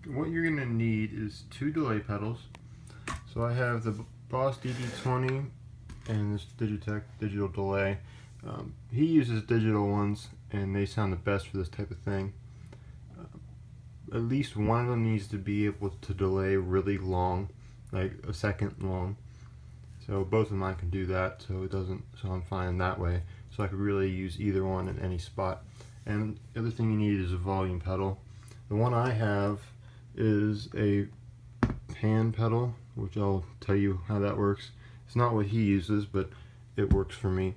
what you're going to need is 2 delay pedals. So I have the Boss DD20 and this Digitech digital delay. He uses digital ones and they sound the best for this type of thing. At least one of them needs to be able to delay really long, like a second long. So both of mine can do that, so I'm fine that way. So I could really use either one in any spot. And the other thing you need is a volume pedal. The one I have is a pan pedal, which I'll tell you how that works. It's not what he uses, but it works for me.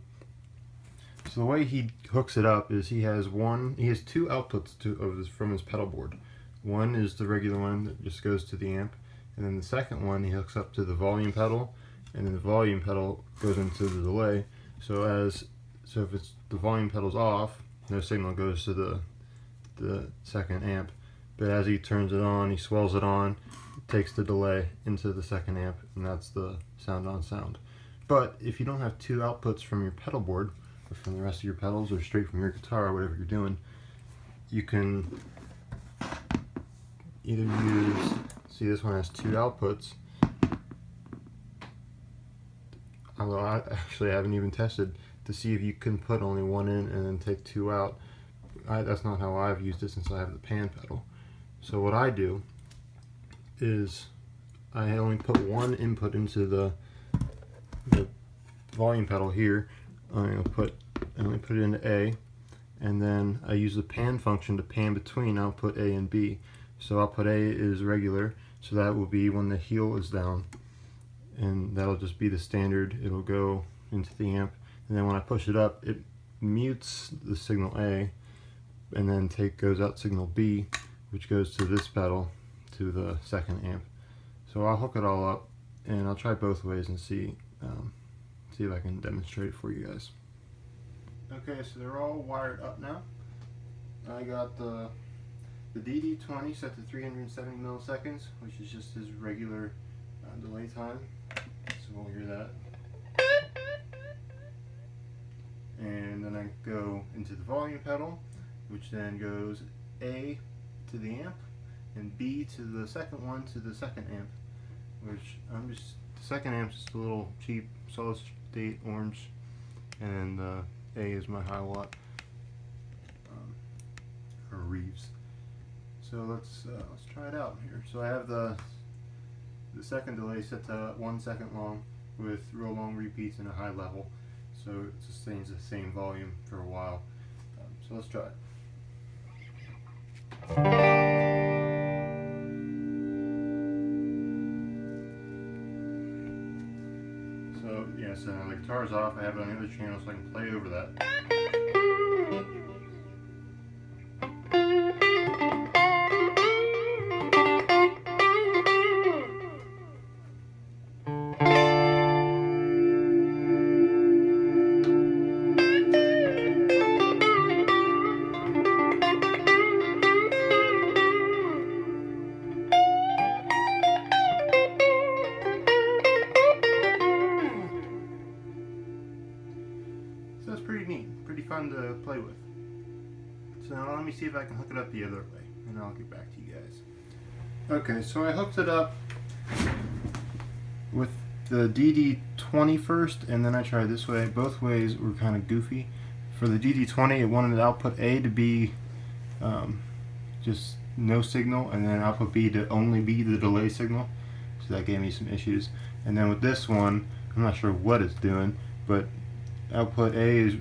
So the way he hooks it up is he has 2 outputs from his pedal board. One is the regular one that just goes to the amp, and then the second one he hooks up to the volume pedal, and then the volume pedal goes into the delay. So if the volume pedal's off, no signal goes to the second amp. But as he turns it on, he swells it on, takes the delay into the second amp, and that's the sound on sound. But if you don't have 2 outputs from your pedal board, or from the rest of your pedals, or straight from your guitar, or whatever you're doing, you can either use, see this one has 2 outputs, although I haven't even tested to see if you can put only one in and then take 2 out. That's not how I've used it since I have the pan pedal. So what I do is I only put one input into the volume pedal here. I only put it into A, and then I use the pan function to pan between output A and B. So output A is regular, so that will be when the heel is down, and that'll just be the standard. It'll go into the amp, and then when I push it up, it mutes the signal A, and then goes out signal B, which goes to this pedal, to the second amp. So I'll hook it all up, and I'll try both ways and see if I can demonstrate it for you guys. Okay, so they're all wired up now. I got the DD20 set to 370 milliseconds, which is just his regular delay time. So we'll hear that. And then I go into the volume pedal, which then goes A to the amp and B to the second one to the second amp, which the second amp's just a little cheap solid state orange, and A is my high watt or Reeves. So let's try it out here. So I have the second delay set to 1 second long with real long repeats and a high level, so it sustains the same volume for a while. So let's try it. So yeah, so now the guitar's off. I have it on the other channel so I can play over that. So that's pretty neat, pretty fun to play with. So now let me see if I can hook it up the other way, and I'll get back to you guys. Okay, so I hooked it up with the DD20 first, and then I tried this way. Both ways were kind of goofy. For the DD20, it wanted output A to be just no signal, and then output B to only be the delay signal. So that gave me some issues. And then with this one, I'm not sure what it's doing, but output A is,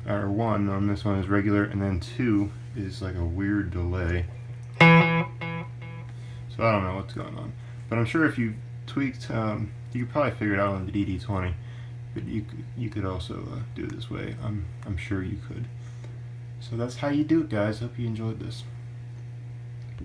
or 1 on this one is regular, and then 2 is like a weird delay. So I don't know what's going on, but I'm sure if you tweaked, you could probably figure it out on the DD20. But you could also do it this way. I'm sure you could. So that's how you do it, guys. Hope you enjoyed this.